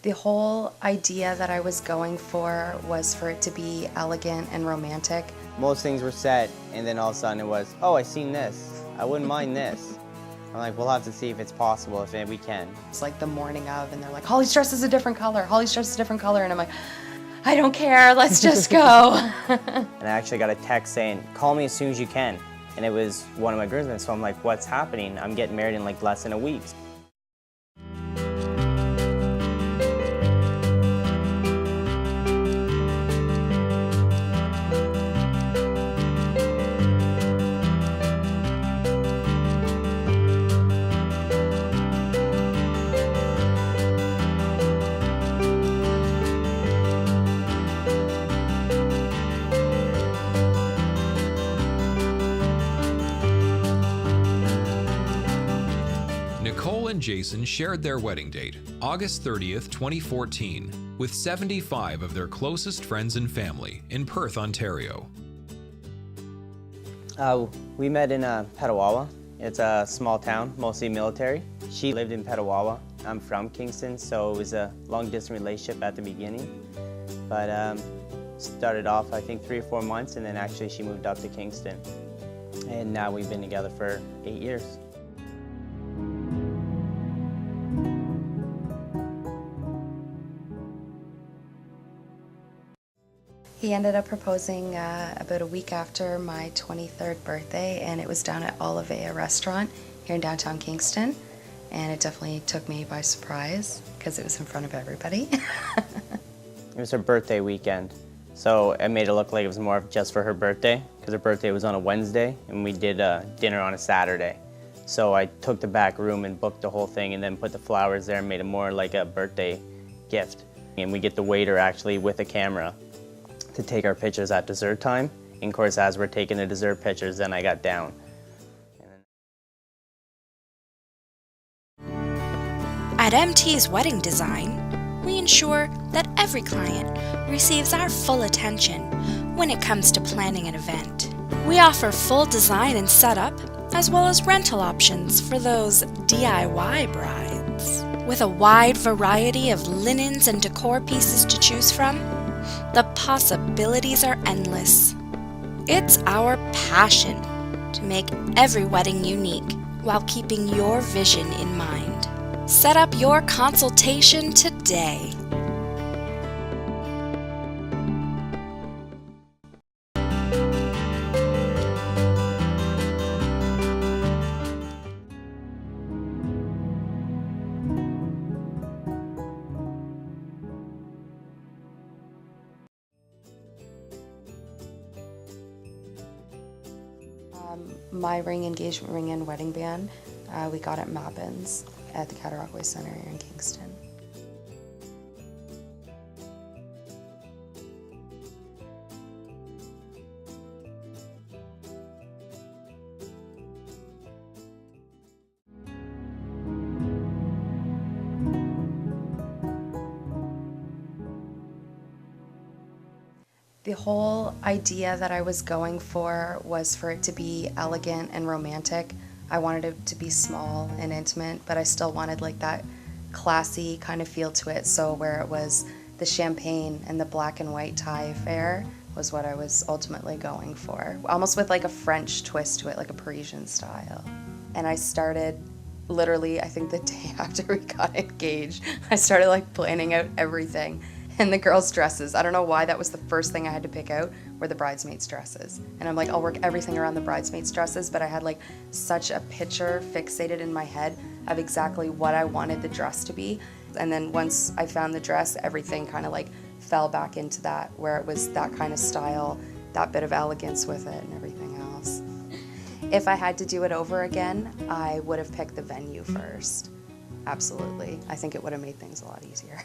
The whole idea that I was going for was for it to be elegant and romantic. Most things were set, and then all of a sudden it was, oh, I seen this. I wouldn't mind this. I'm like, we'll have to see if it's possible, if we can. It's like the morning of, and they're like, Holly's dress is a different color, Holly's dress is a different color, and I'm like, I don't care, let's just go. And I actually got a text saying, call me as soon as you can. And it was one of my groomsmen, so I'm like, what's happening? I'm getting married in like less than a week. Nicole and Jason shared their wedding date, August 30th, 2014, with 75 of their closest friends and family in Perth, Ontario. We met in Petawawa. It's a small town, mostly military. She lived in Petawawa. I'm from Kingston, so it was a long-distance relationship at the beginning. But started off, I think, 3 or 4 months, and then actually she moved up to Kingston. And now we've been together for 8 years. He ended up proposing about a week after my 23rd birthday, and it was down at Olivea restaurant here in downtown Kingston. And it definitely took me by surprise because it was in front of everybody. It was her birthday weekend, so I made it look like it was more just for her birthday, because her birthday was on a Wednesday, and we did dinner on a Saturday. So I took the back room and booked the whole thing and then put the flowers there and made it more like a birthday gift. And we get the waiter actually with a camera to take our pictures at dessert time. And of course, as we're taking the dessert pictures, then I got down. At MT's Wedding Design, we ensure that every client receives our full attention when it comes to planning an event. We offer full design and setup, as well as rental options for those DIY brides. With a wide variety of linens and decor pieces to choose from, the possibilities are endless. It's our passion to make every wedding unique while keeping your vision in mind. Set up your consultation today. My ring, engagement ring, and wedding band, we got at Mappin's at the Cataraqui Center here in Kingston. The whole idea that I was going for was for it to be elegant and romantic. I wanted it to be small and intimate, but I still wanted like that classy kind of feel to it. So where it was the champagne and the black and white tie affair was what I was ultimately going for. Almost with like a French twist to it, like a Parisian style. And I started literally, I think the day after we got engaged, I started like planning out everything. And the girls' dresses, I don't know why that was the first thing I had to pick out, were the bridesmaids' dresses. And I'm like, I'll work everything around the bridesmaids' dresses, but I had like such a picture fixated in my head of exactly what I wanted the dress to be. And then once I found the dress, everything kind of like fell back into that, where it was that kind of style, that bit of elegance with it and everything else. If I had to do it over again, I would have picked the venue first. Absolutely. I think it would have made things a lot easier.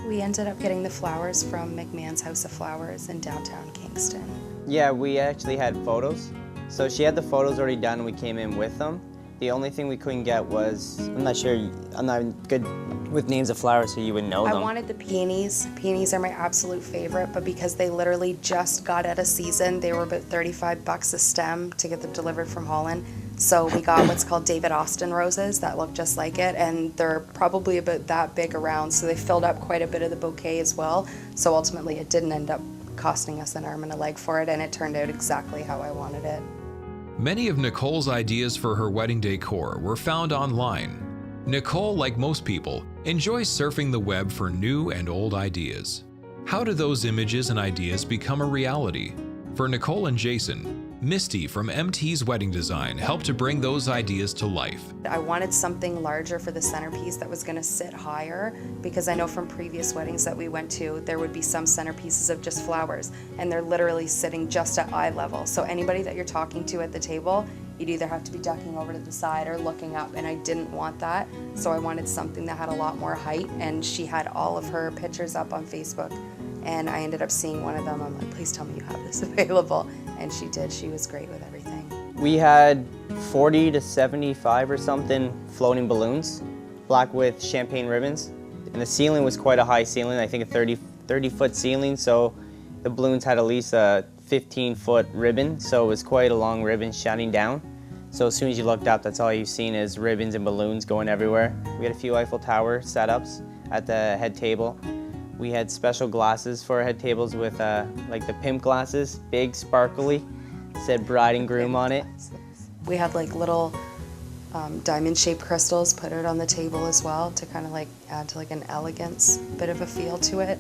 We ended up getting the flowers from McMahon's House of Flowers in downtown Kingston. Yeah, we actually had photos. So she had the photos already done and we came in with them. The only thing we couldn't get was, I'm not good with names of flowers, so you would know them. I wanted the peonies. Peonies are my absolute favorite, but because they literally just got out of season, they were about $35 a stem to get them delivered from Holland. So we got what's called David Austin roses that look just like it, and they're probably about that big around, so they filled up quite a bit of the bouquet as well. So ultimately it didn't end up costing us an arm and a leg for it, and it turned out exactly how I wanted it. Many of Nicole's ideas for her wedding decor were found online. Nicole, like most people, enjoys surfing the web for new and old ideas. How do those images and ideas become a reality? For Nicole and Jason, Misty from MT's Wedding Design helped to bring those ideas to life. I wanted something larger for the centerpiece that was going to sit higher, because I know from previous weddings that we went to, there would be some centerpieces of just flowers, and they're literally sitting just at eye level. So anybody that you're talking to at the table, you'd either have to be ducking over to the side or looking up, and I didn't want that. So I wanted something that had a lot more height, and she had all of her pictures up on Facebook, and I ended up seeing one of them. I'm like, please tell me you have this available. And she did. She was great with everything. We had 40 to 75 or something floating balloons, black with champagne ribbons. And the ceiling was quite a high ceiling, I think a 30-foot ceiling, so the balloons had at least a 15-foot ribbon, so it was quite a long ribbon shutting down. So as soon as you looked up, that's all you've seen is ribbons and balloons going everywhere. We had a few Eiffel Tower setups at the head table. We had special glasses for our head tables with like the pimp glasses, big, sparkly, said bride and groom on it. We had like little diamond-shaped crystals put out on the table as well to kind of like add to like an elegance, bit of a feel to it.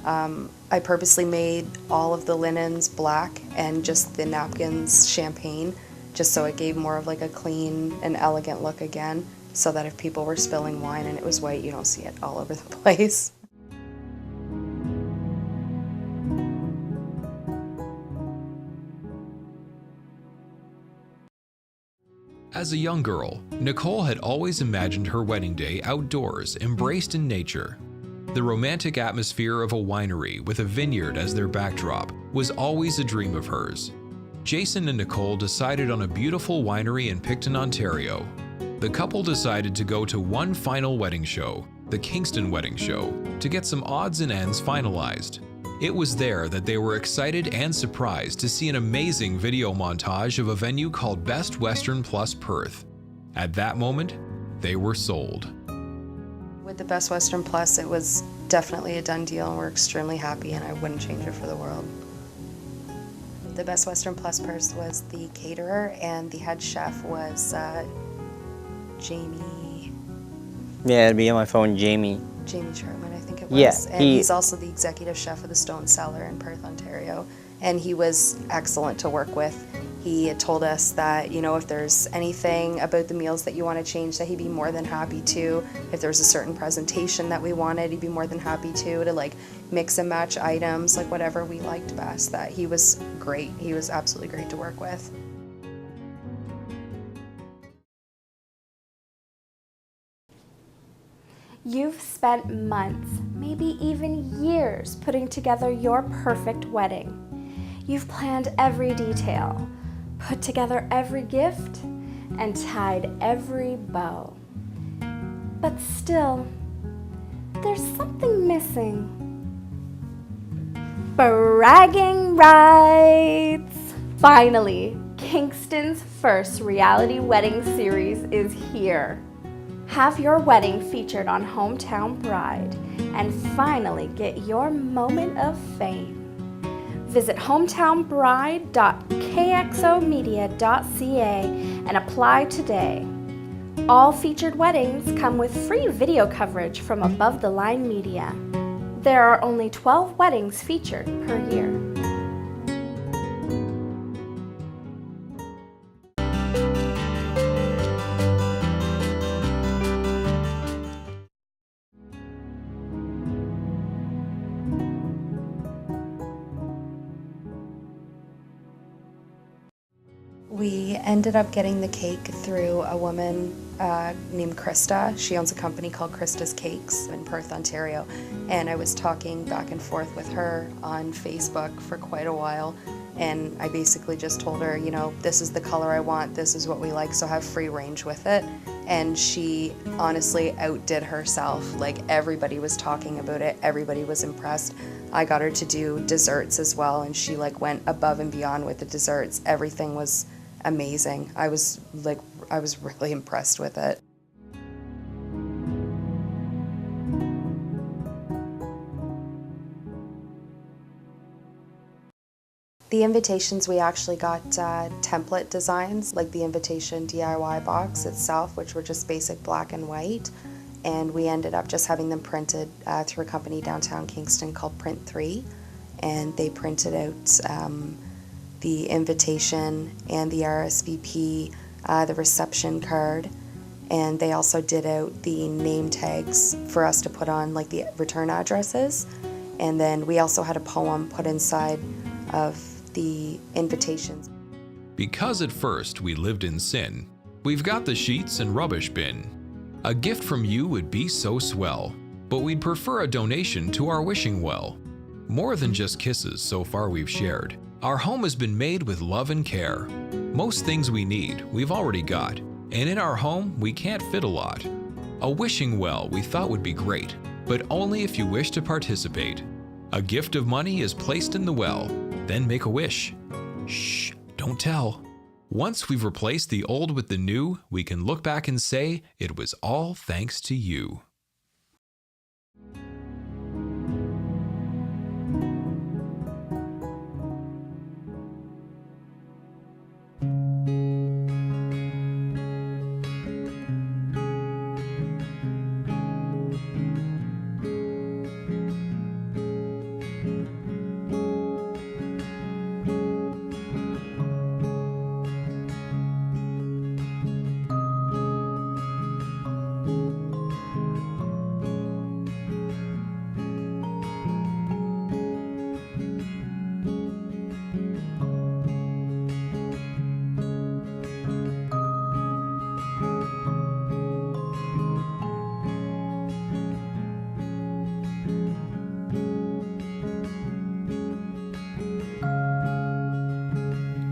I purposely made all of the linens black and just the napkins champagne, just so it gave more of like a clean and elegant look again, so that if people were spilling wine and it was white, you don't see it all over the place. As a young girl, Nicole had always imagined her wedding day outdoors, embraced in nature. The romantic atmosphere of a winery with a vineyard as their backdrop was always a dream of hers. Jason and Nicole decided on a beautiful winery in Picton, Ontario. The couple decided to go to one final wedding show, the Kingston Wedding Show, to get some odds and ends finalized. It was there that they were excited and surprised to see an amazing video montage of a venue called Best Western Plus Perth. At that moment, they were sold. With the Best Western Plus, it was definitely a done deal, and we're extremely happy, and I wouldn't change it for the world. The Best Western Plus Perth was the caterer, and the head chef was Jamie Yeah, it'd be on my phone, Jamie. Sherman, I think it was. Yeah, and he's also the executive chef of the Stone Cellar in Perth, Ontario. And he was excellent to work with. He had told us that, you know, if there's anything about the meals that you want to change, that he'd be more than happy to. If there's a certain presentation that we wanted, he'd be more than happy to like mix and match items, like whatever we liked best. That he was great. He was absolutely great to work with. You've spent months, maybe even years, putting together your perfect wedding. You've planned every detail, put together every gift, and tied every bow. But still, there's something missing. Bragging rights! Finally, Kingston's first reality wedding series is here. Have your wedding featured on Hometown Bride and finally get your moment of fame. Visit hometownbride.kxomedia.ca and apply today. All featured weddings come with free video coverage from Above the Line Media. There are only 12 weddings featured per year. We ended up getting the cake through a woman named Krista. She owns a company called Krista's Cakes in Perth, Ontario. And I was talking back and forth with her on Facebook for quite a while. And I basically just told her, this is the color I want, this is what we like, so have free range with it. And she honestly outdid herself. Like, everybody was talking about it, everybody was impressed. I got her to do desserts as well, and she went above and beyond with the desserts. Everything was amazing. I was really impressed with it. The invitations, we actually got template designs, like the invitation DIY box itself, which were just basic black and white. And we ended up just having them printed through a company downtown Kingston called Print 3. And they printed out the invitation and the RSVP, the reception card. And they also did out the name tags for us to put on, like the return addresses. And then we also had a poem put inside of the invitations. Because at first we lived in sin, we've got the sheets and rubbish bin. A gift from you would be so swell, but we'd prefer a donation to our wishing well. More than just kisses so far we've shared. Our home has been made with love and care. Most things we need, we've already got. And in our home, we can't fit a lot. A wishing well we thought would be great, but only if you wish to participate. A gift of money is placed in the well, then make a wish. Shh, don't tell. Once we've replaced the old with the new, we can look back and say it was all thanks to you.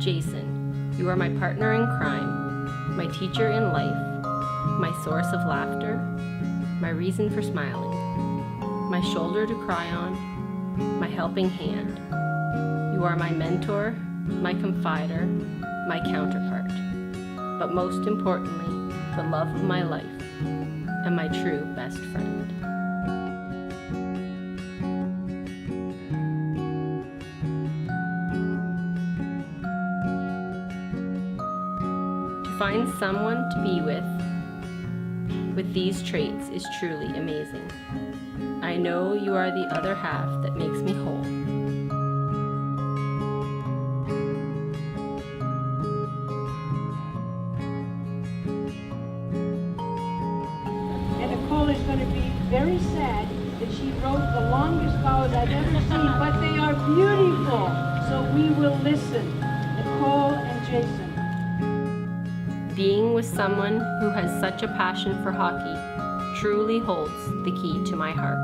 Jason, you are my partner in crime, my teacher in life, my source of laughter, my reason for smiling, my shoulder to cry on, my helping hand. You are my mentor, my confider, my counterpart, but most importantly, the love of my life and my true best friend. Find someone to be with these traits is truly amazing. I know you are the other half that makes me whole. And Nicole is going to be very sad that she wrote the longest vows I've ever seen, but they are beautiful. So we will listen. Nicole and Jason. Being with someone who has such a passion for hockey truly holds the key to my heart.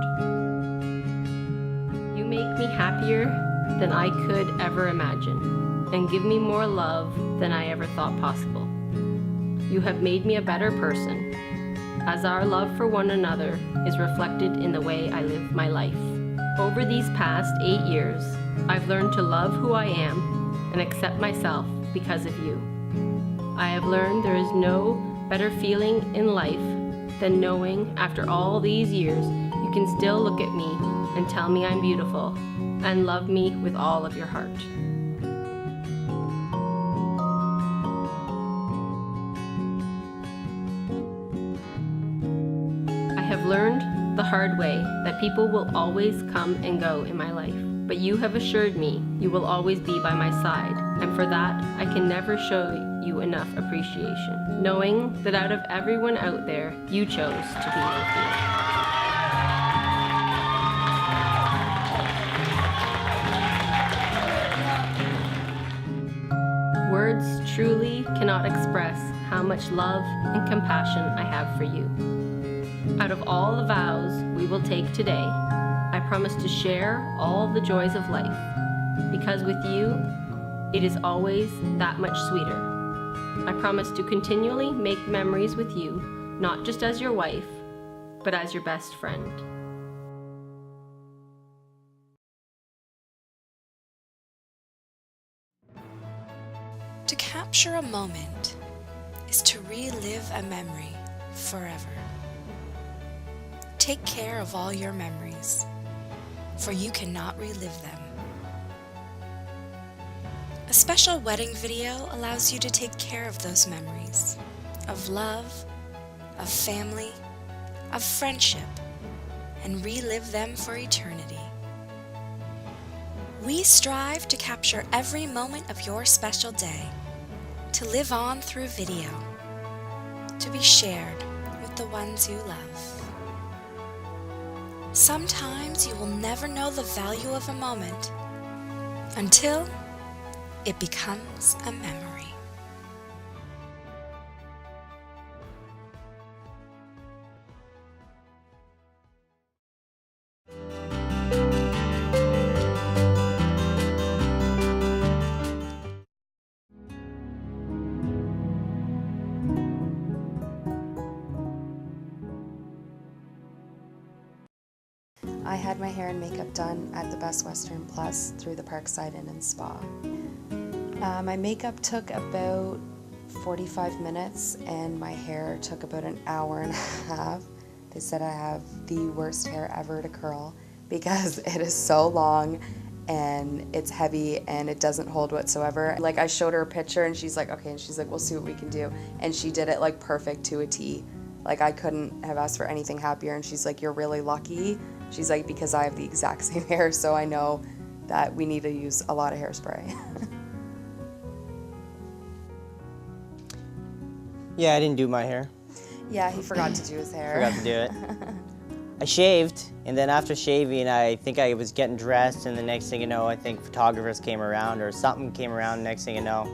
You make me happier than I could ever imagine, and give me more love than I ever thought possible. You have made me a better person, as our love for one another is reflected in the way I live my life. Over these past 8 years, I've learned to love who I am and accept myself because of you. I have learned there is no better feeling in life than knowing after all these years you can still look at me and tell me I'm beautiful and love me with all of your heart. I have learned the hard way that people will always come and go in my life, but you have assured me you will always be by my side, and for that I can never show you enough appreciation, knowing that out of everyone out there, you chose to be with me. Words truly cannot express how much love and compassion I have for you. Out of all the vows we will take today, I promise to share all the joys of life, because with you, it is always that much sweeter. I promise to continually make memories with you, not just as your wife, but as your best friend. To capture a moment is to relive a memory forever. Take care of all your memories, for you cannot relive them. A special wedding video allows you to take care of those memories of love, of family, of friendship, and relive them for eternity. We strive to capture every moment of your special day, to live on through video, to be shared with the ones you love. Sometimes you will never know the value of a moment until it becomes a memory. I had my hair and makeup done at the Best Western Plus through the Parkside Inn and Spa. My makeup took about 45 minutes and my hair took about an hour and a half. They said I have the worst hair ever to curl because it is so long and it's heavy and it doesn't hold whatsoever. Like, I showed her a picture and she's like, okay, and she's like, we'll see what we can do. And she did it like perfect to a T. Like, I couldn't have asked for anything happier, and she's like, you're really lucky. She's like, because I have the exact same hair, so I know that we need to use a lot of hairspray. Yeah, I didn't do my hair. Yeah, he forgot to do his hair. Forgot to do it. I shaved, and then after shaving, I think I was getting dressed, and the next thing you know, I think photographers came around, or something came around, next thing you know,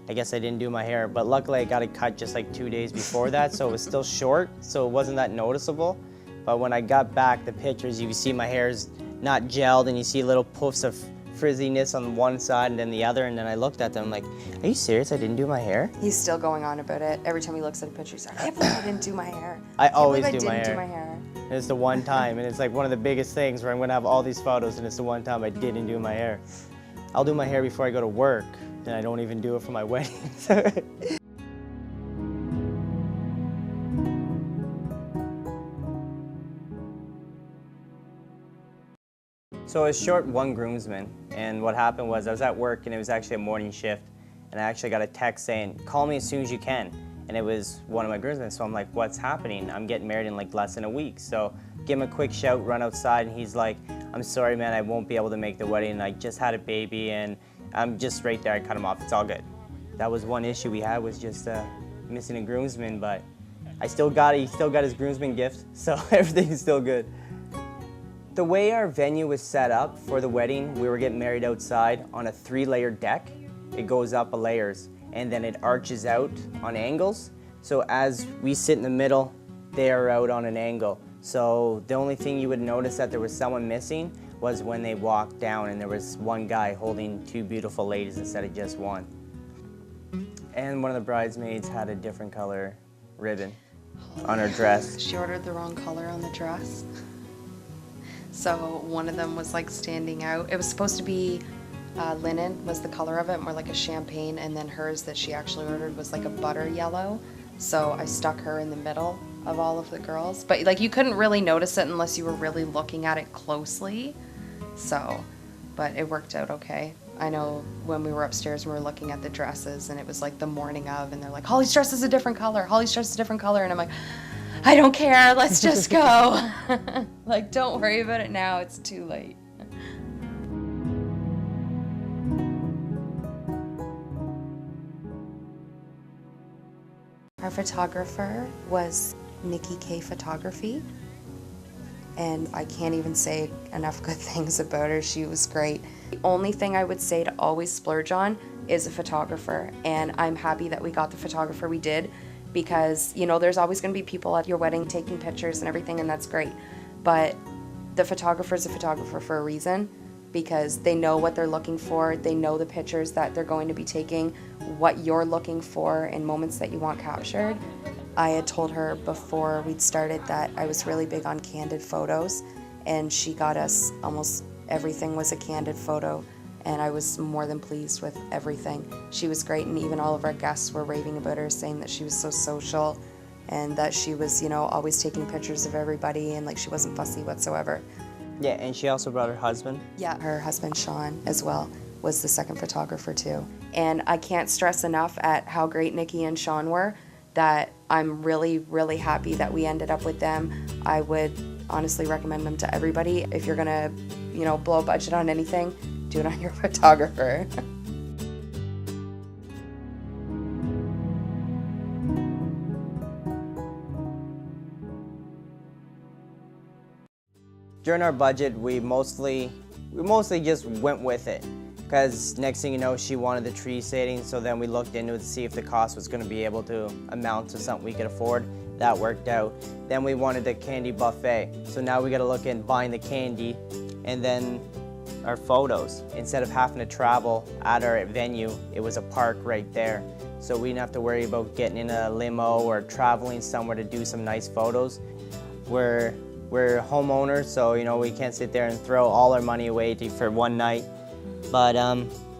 I guess I didn't do my hair, but luckily I got it cut just like 2 days before that, so it was still short, so it wasn't that noticeable. But when I got back the pictures, you see my hair's not gelled, and you see little puffs of frizziness on one side and then the other, and then I looked at them like, are you serious? I didn't do my hair? He's still going on about it. Every time he looks at a picture, he's like, I can't believe I didn't do my hair. I always I do my didn't hair. do my hair. And it's the one time, and it's like one of the biggest things where I'm gonna have all these photos, and it's the one time I didn't do my hair. I'll do my hair before I go to work, and I don't even do it for my wedding. So I was short one groomsman, and what happened was I was at work, and it was actually a morning shift, and I actually got a text saying, call me as soon as you can. And it was one of my groomsmen, so I'm like, what's happening? I'm getting married in like less than a week. So give him a quick shout, run outside, and he's like, I'm sorry, man, I won't be able to make the wedding. I just had a baby, and I'm just right there. I cut him off. It's all good. That was one issue we had, was just missing a groomsman, but I still got it. He still got his groomsman gift, so everything's still good. The way our venue was set up for the wedding, we were getting married outside on a 3-layer deck. It goes up layers, and then it arches out on angles. So as we sit in the middle, they are out on an angle. So the only thing you would notice that there was someone missing was when they walked down, and there was one guy holding 2 beautiful ladies instead of just one. And one of the bridesmaids had a different color ribbon on her dress. She ordered the wrong color on the dress. So one of them was like standing out. It was supposed to be linen was the color of it, more like a champagne, and then hers that she actually ordered was like a butter yellow. So I stuck her in the middle of all of the girls. But like, you couldn't really notice it unless you were really looking at it closely. So, but it worked out okay. I know when we were upstairs, we were looking at the dresses, and it was like the morning of, and they're like, Holly's dress is a different color, Holly's dress is a different color, and I'm like, I don't care, let's just go. Like, don't worry about it now, it's too late. Our photographer was Nikki K Photography, and I can't even say enough good things about her. She was great. The only thing I would say to always splurge on is a photographer, and I'm happy that we got the photographer we did, because, you know, there's always going to be people at your wedding taking pictures and everything, and that's great. But the photographer is a photographer for a reason. because they know what they're looking for. They know the pictures that they're going to be taking, what you're looking for in moments that you want captured. I had told her before we'd started that I was really big on candid photos, and she got us almost everything was a candid photo, and I was more than pleased with everything. She was great, and even all of our guests were raving about her, saying that she was so social and that she was, always taking pictures of everybody, and like she wasn't fussy whatsoever. Yeah, and she also brought her husband. Yeah, her husband Sean as well was the second photographer too. And I can't stress enough at how great Nikki and Sean were, that I'm really, really happy that we ended up with them. I would honestly recommend them to everybody. If you're gonna, blow a budget on anything, do it on your photographer. During our budget, we mostly just went with it, because next thing you know, she wanted the tree shading, so then we looked into it to see if the cost was going to be able to amount to something we could afford. That worked out. Then we wanted the candy buffet, so now we got to look in buying the candy and then our photos. Instead of having to travel at our venue, it was a park right there, so we didn't have to worry about getting in a limo or traveling somewhere to do some nice photos. We're homeowners, so we can't sit there and throw all our money away for one night. But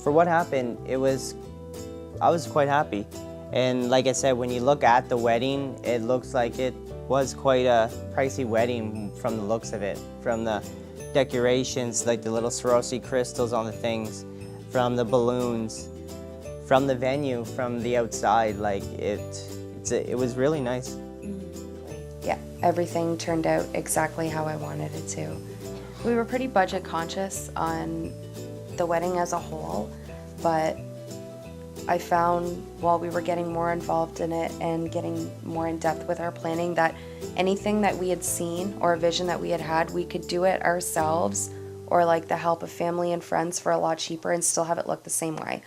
for what happened, I was quite happy. And like I said, when you look at the wedding, it looks like it was quite a pricey wedding from the looks of it. From the decorations, like the little Swarovski crystals on the things, from the balloons, from the venue, from the outside, like it was really nice. Yeah, everything turned out exactly how I wanted it to. We were pretty budget conscious on the wedding as a whole, but I found while we were getting more involved in it and getting more in depth with our planning that anything that we had seen or a vision that we had, we could do it ourselves or like the help of family and friends for a lot cheaper and still have it look the same way.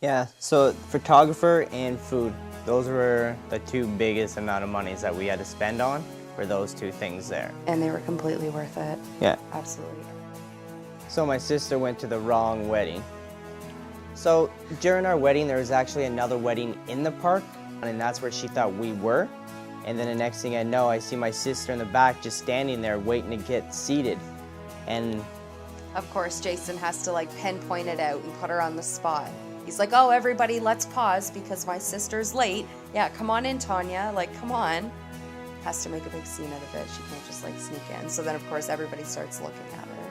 Yeah, so photographer and food, those were the two biggest amount of monies that we had to spend on for those two things there. And they were completely worth it. Yeah. Absolutely. So my sister went to the wrong wedding. So during our wedding, there was actually another wedding in the park, and that's where she thought we were. And then the next thing I know, I see my sister in the back just standing there waiting to get seated. And of course, Jason has to like pinpoint it out and put her on the spot. He's like, oh, everybody, let's pause because my sister's late. Yeah, come on in, Tanya. Like, come on. Has to make a big scene out of it. She can't just like sneak in. So then, of course, everybody starts looking at her.